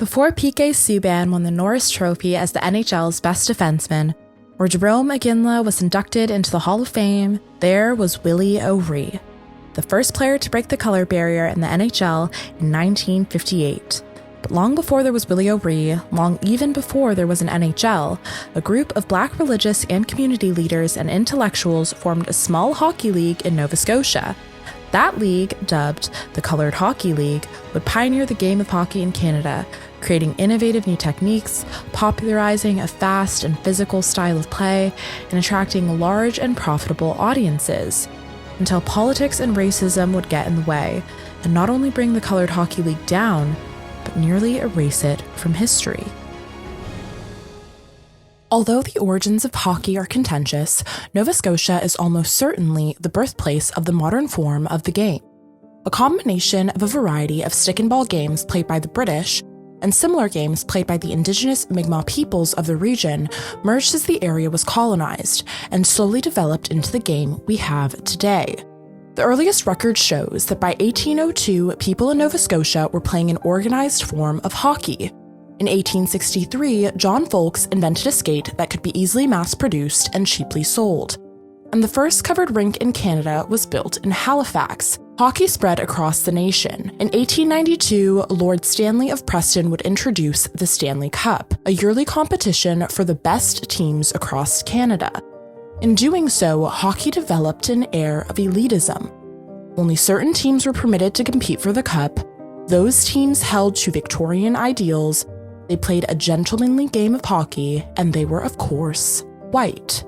Before P.K. Subban won the Norris Trophy as the NHL's best defenseman, or Jerome Iginla was inducted into the Hall of Fame, there was Willie O'Ree, the first player to break the color barrier in the NHL in 1958. But long before there was Willie O'Ree, long even before there was an NHL, a group of Black religious and community leaders and intellectuals formed a small hockey league in Nova Scotia. That league, dubbed the Coloured Hockey League, would pioneer the game of hockey in Canada, creating innovative new techniques, popularizing a fast and physical style of play, and attracting large and profitable audiences, until politics and racism would get in the way, and not only bring the Coloured Hockey League down, but nearly erase it from history. Although the origins of hockey are contentious, Nova Scotia is almost certainly the birthplace of the modern form of the game. A combination of a variety of stick and ball games played by the British and similar games played by the indigenous Mi'kmaq peoples of the region merged as the area was colonized and slowly developed into the game we have today. The earliest record shows that by 1802, people in Nova Scotia were playing an organized form of hockey. In 1863, John Folks invented a skate that could be easily mass-produced and cheaply sold. And the first covered rink in Canada was built in Halifax. Hockey spread across the nation. In 1892, Lord Stanley of Preston would introduce the Stanley Cup, a yearly competition for the best teams across Canada. In doing so, hockey developed an air of elitism. Only certain teams were permitted to compete for the cup. Those teams held to Victorian ideals. They played a gentlemanly game of hockey, and they were, of course, white.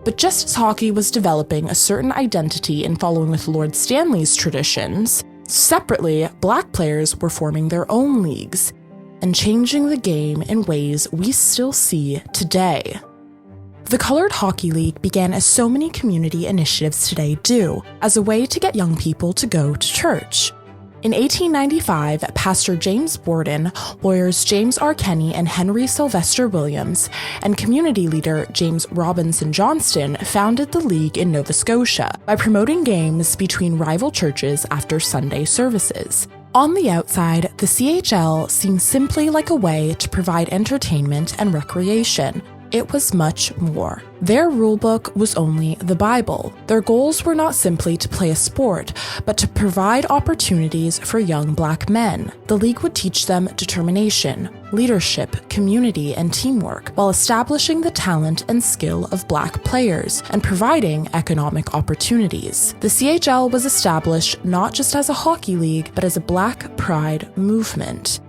But just as hockey was developing a certain identity in following with Lord Stanley's traditions, separately, Black players were forming their own leagues and changing the game in ways we still see today. The Coloured Hockey League began as so many community initiatives today do, as a way to get young people to go to church. In 1895, Pastor James Borden, lawyers James R. Kenney and Henry Sylvester Williams, and community leader James Robinson Johnston founded the league in Nova Scotia by promoting games between rival churches after Sunday services. On the outside, the CHL seemed simply like a way to provide entertainment and recreation. It was much more. Their rulebook was only the Bible. Their goals were not simply to play a sport, but to provide opportunities for young Black men. The league would teach them determination, leadership, community, and teamwork, while establishing the talent and skill of Black players and providing economic opportunities. The CHL was established not just as a hockey league, but as a Black pride movement.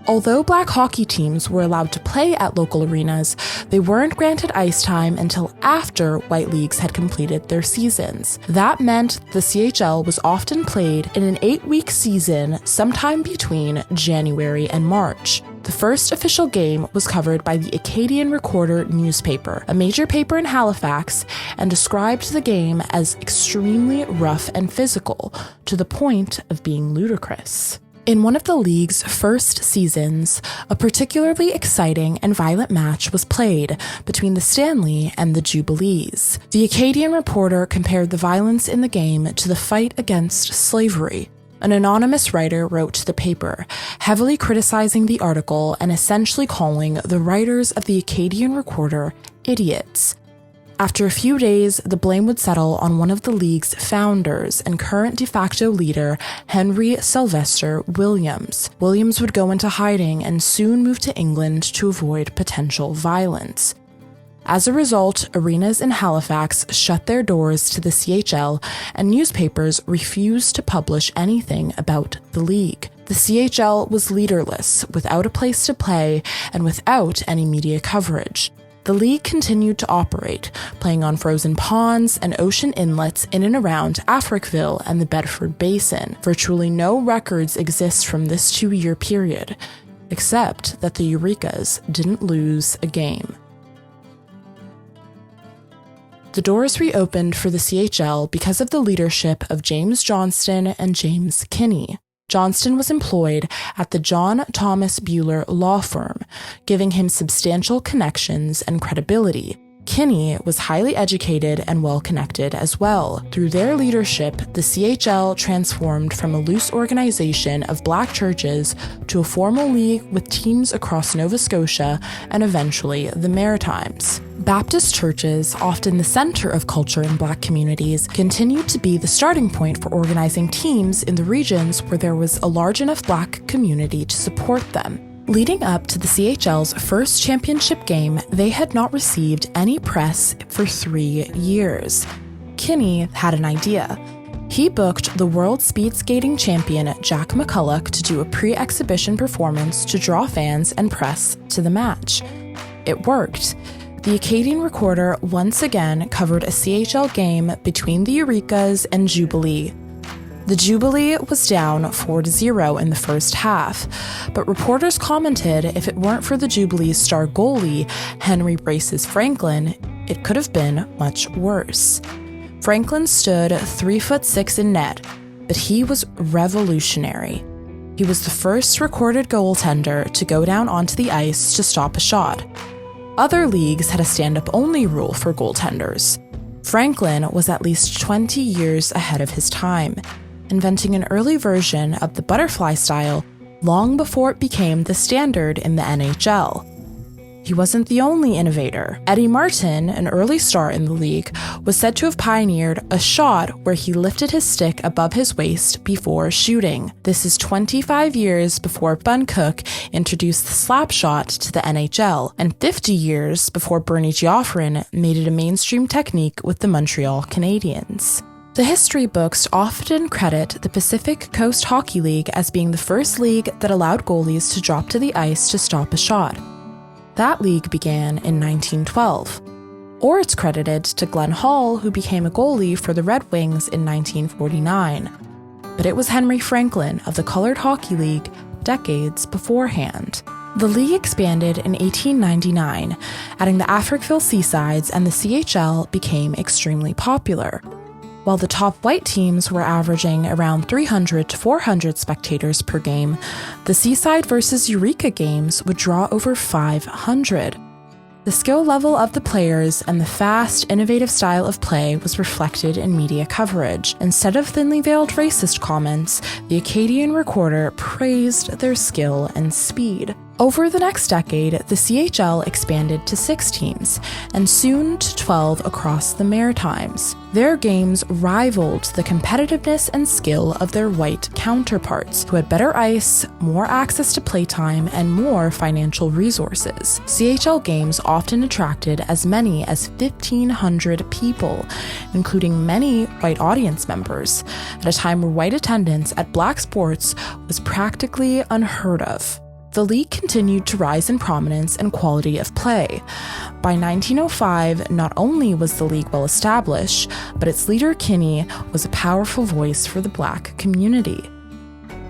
Although Black hockey teams were allowed to play at local arenas, they weren't granted ice time until after white leagues had completed their seasons. That meant the CHL was often played in an 8-week season sometime between January and March. The first official game was covered by the Acadian Recorder newspaper, a major paper in Halifax, and described the game as extremely rough and physical, to the point of being ludicrous. In one of the league's first seasons, a particularly exciting and violent match was played between the Stanley and the Jubilees. The Acadian Reporter compared the violence in the game to the fight against slavery. An anonymous writer wrote to the paper, heavily criticizing the article and essentially calling the writers of the Acadian Recorder idiots. After a few days, the blame would settle on one of the league's founders and current de facto leader, Henry Sylvester Williams. Williams would go into hiding and soon move to England to avoid potential violence. As a result, arenas in Halifax shut their doors to the CHL, and newspapers refused to publish anything about the league. The CHL was leaderless, without a place to play, and without any media coverage. The league continued to operate, playing on frozen ponds and ocean inlets in and around Africville and the Bedford Basin. Virtually no records exist from this 2-year period, except that the Eurekas didn't lose a game. The doors reopened for the CHL because of the leadership of James Johnston and James Kinney. Johnston was employed at the John Thomas Buehler law firm, giving him substantial connections and credibility. Kinney was highly educated and well-connected as well. Through their leadership, the CHL transformed from a loose organization of black churches to a formal league with teams across Nova Scotia and eventually the Maritimes. Baptist churches, often the center of culture in black communities, continued to be the starting point for organizing teams in the regions where there was a large enough black community to support them. Leading up to the CHL's first championship game, they had not received any press for 3 years. Kinney had an idea. He booked the world speed skating champion Jack McCulloch to do a pre-exhibition performance to draw fans and press to the match. It worked. The Acadian Recorder once again covered a CHL game between the Eurekas and Jubilee. The Jubilee was down 4-0 in the first half, but reporters commented if it weren't for the Jubilee's star goalie, Henry Braces Franklin, it could have been much worse. Franklin stood 3'6" in net, but he was revolutionary. He was the first recorded goaltender to go down onto the ice to stop a shot. Other leagues had a stand-up-only rule for goaltenders. Franklin was at least 20 years ahead of his time, inventing an early version of the butterfly style long before it became the standard in the NHL. He wasn't the only innovator. Eddie Martin, an early star in the league, was said to have pioneered a shot where he lifted his stick above his waist before shooting. This is 25 years before Bun Cook introduced the slap shot to the NHL, and 50 years before Bernie Geoffrin made it a mainstream technique with the Montreal Canadiens. The history books often credit the Pacific Coast Hockey League as being the first league that allowed goalies to drop to the ice to stop a shot. That league began in 1912. Or it's credited to Glenn Hall, who became a goalie for the Red Wings in 1949. But it was Henry Franklin of the Colored Hockey League decades beforehand. The league expanded in 1899, adding the Africville Seasides, and the CHL became extremely popular. While the top white teams were averaging around 300 to 400 spectators per game, the Seaside versus Eureka games would draw over 500. The skill level of the players and the fast, innovative style of play was reflected in media coverage. Instead of thinly veiled racist comments, the Acadian Recorder praised their skill and speed. Over the next decade, the CHL expanded to 6 teams, and soon to 12 across the Maritimes. Their games rivaled the competitiveness and skill of their white counterparts, who had better ice, more access to playtime, and more financial resources. CHL games often attracted as many as 1,500 people, including many white audience members, at a time where white attendance at black sports was practically unheard of. The league continued to rise in prominence and quality of play. By 1905, not only was the league well established, but its leader Kinney was a powerful voice for the black community.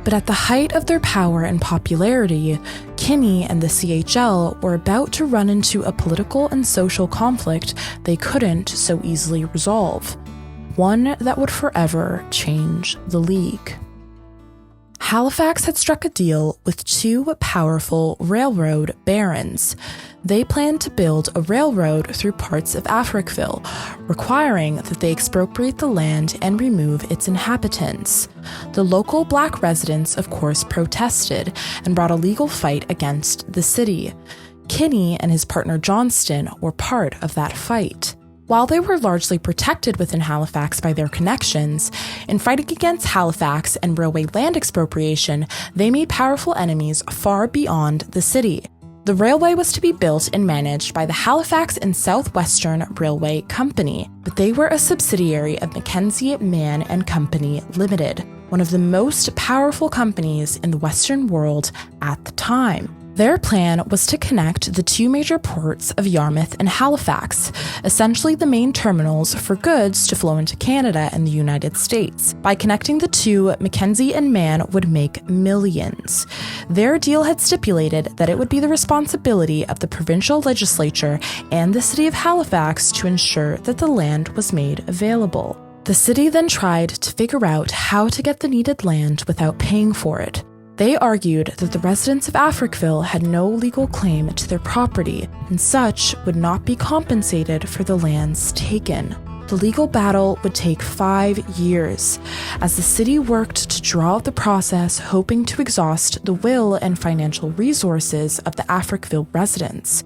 But at the height of their power and popularity, Kinney and the CHL were about to run into a political and social conflict they couldn't so easily resolve, one that would forever change the league. Halifax had struck a deal with 2 powerful railroad barons. They planned to build a railroad through parts of Africville, requiring that they expropriate the land and remove its inhabitants. The local black residents, of course, protested and brought a legal fight against the city. Kinney and his partner Johnston were part of that fight. While they were largely protected within Halifax by their connections, in fighting against Halifax and railway land expropriation, they made powerful enemies far beyond the city. The railway was to be built and managed by the Halifax and Southwestern Railway Company, but they were a subsidiary of Mackenzie Mann and Company Limited, one of the most powerful companies in the Western world at the time. Their plan was to connect the 2 major ports of Yarmouth and Halifax, essentially the main terminals for goods to flow into Canada and the United States. By connecting the 2, Mackenzie and Mann would make millions. Their deal had stipulated that it would be the responsibility of the provincial legislature and the city of Halifax to ensure that the land was made available. The city then tried to figure out how to get the needed land without paying for it. They argued that the residents of Africville had no legal claim to their property, and such would not be compensated for the lands taken. The legal battle would take 5 years, as the city worked to draw out the process, hoping to exhaust the will and financial resources of the Africville residents.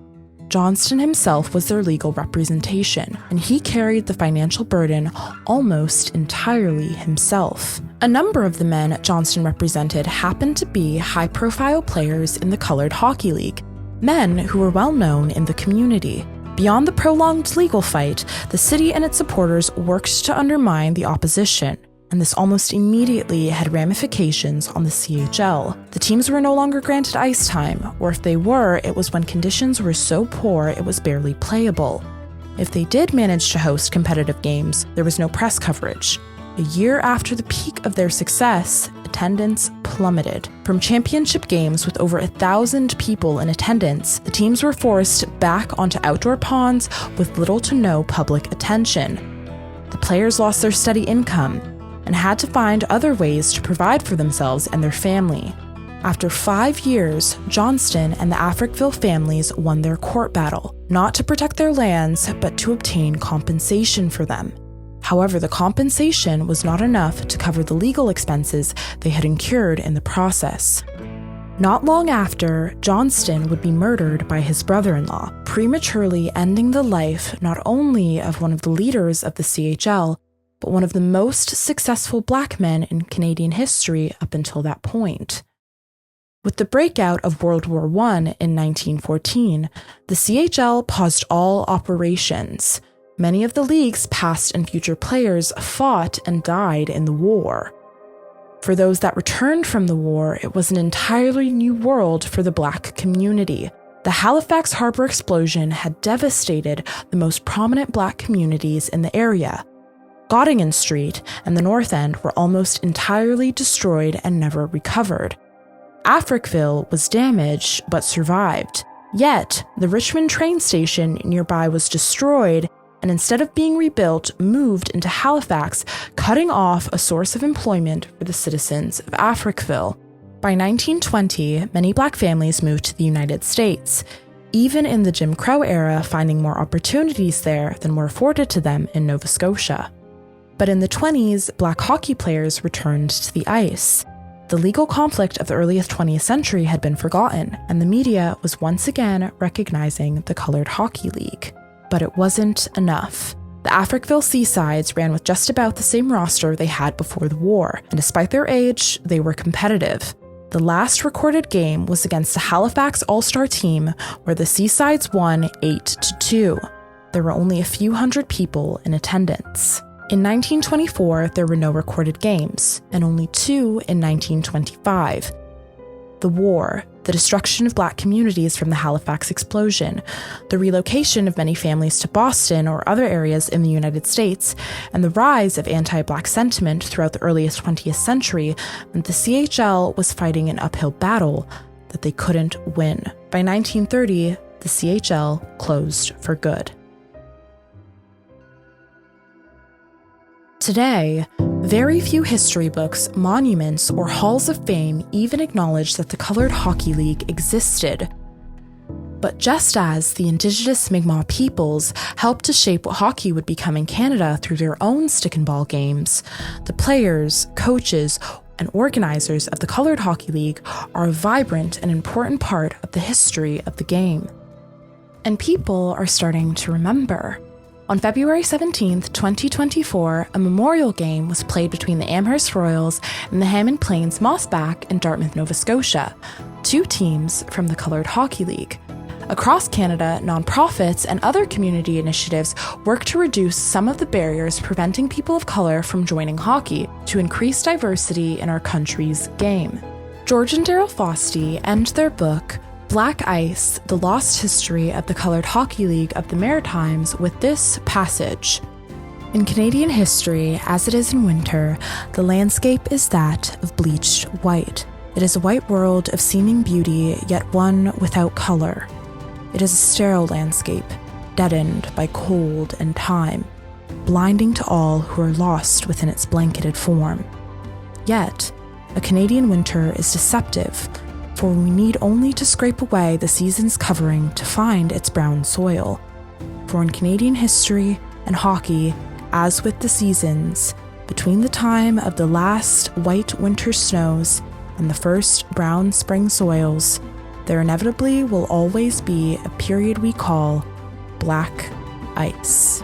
Johnston himself was their legal representation, and he carried the financial burden almost entirely himself. A number of the men Johnston represented happened to be high-profile players in the Colored Hockey League, men who were well known in the community. Beyond the prolonged legal fight, the city and its supporters worked to undermine the opposition, and this almost immediately had ramifications on the CHL. The teams were no longer granted ice time, or if they were, it was when conditions were so poor it was barely playable. If they did manage to host competitive games, there was no press coverage. A year after the peak of their success, attendance plummeted. From championship games with over 1,000 people in attendance, the teams were forced back onto outdoor ponds with little to no public attention. The players lost their steady income and had to find other ways to provide for themselves and their family. After 5 years, Johnston and the Africville families won their court battle, not to protect their lands, but to obtain compensation for them. However, the compensation was not enough to cover the legal expenses they had incurred in the process. Not long after, Johnston would be murdered by his brother-in-law, prematurely ending the life not only of one of the leaders of the CHL, but one of the most successful Black men in Canadian history up until that point. With the breakout of World War I in 1914, the CHL paused all operations. Many of the league's past and future players fought and died in the war. For those that returned from the war, it was an entirely new world for the Black community. The Halifax Harbor explosion had devastated the most prominent Black communities in the area. Gottingen Street and the North End were almost entirely destroyed and never recovered. Africville was damaged but survived. Yet, the Richmond train station nearby was destroyed and instead of being rebuilt, moved into Halifax, cutting off a source of employment for the citizens of Africville. By 1920, many Black families moved to the United States, even in the Jim Crow era, finding more opportunities there than were afforded to them in Nova Scotia. But in the 20s, Black hockey players returned to the ice. The legal conflict of the earliest 20th century had been forgotten, and the media was once again recognizing the Colored Hockey League. But it wasn't enough. The Africville Seasides ran with just about the same roster they had before the war, and despite their age, they were competitive. The last recorded game was against the Halifax All-Star team, where the Seasides won 8-2. There were only a few hundred people in attendance. In 1924, there were no recorded games, and only 2 in 1925. The war, the destruction of Black communities from the Halifax explosion, the relocation of many families to Boston or other areas in the United States, and the rise of anti-Black sentiment throughout the earliest 20th century meant the CHL was fighting an uphill battle that they couldn't win. By 1930, the CHL closed for good. Today, very few history books, monuments, or halls of fame even acknowledge that the Colored Hockey League existed. But just as the Indigenous Mi'kmaq peoples helped to shape what hockey would become in Canada through their own stick and ball games, the players, coaches, and organizers of the Colored Hockey League are a vibrant and important part of the history of the game. And people are starting to remember. On February 17, 2024, a memorial game was played between the Amherst Royals and the Hammond Plains Mossback in Dartmouth, Nova Scotia, 2 teams from the Colored Hockey League. Across Canada, nonprofits and other community initiatives work to reduce some of the barriers preventing people of color from joining hockey to increase diversity in our country's game. George and Daryl Fosty end their book, Black Ice, The Lost History of the Colored Hockey League of the Maritimes with this passage. In Canadian history, as it is in winter, the landscape is that of bleached white. It is a white world of seeming beauty, yet one without color. It is a sterile landscape, deadened by cold and time, blinding to all who are lost within its blanketed form. Yet, A Canadian winter is deceptive, for we need only to scrape away the season's covering to find its brown soil. For in Canadian history and hockey, as with the seasons, between the time of the last white winter snows and the first brown spring soils, there inevitably will always be a period we call black ice.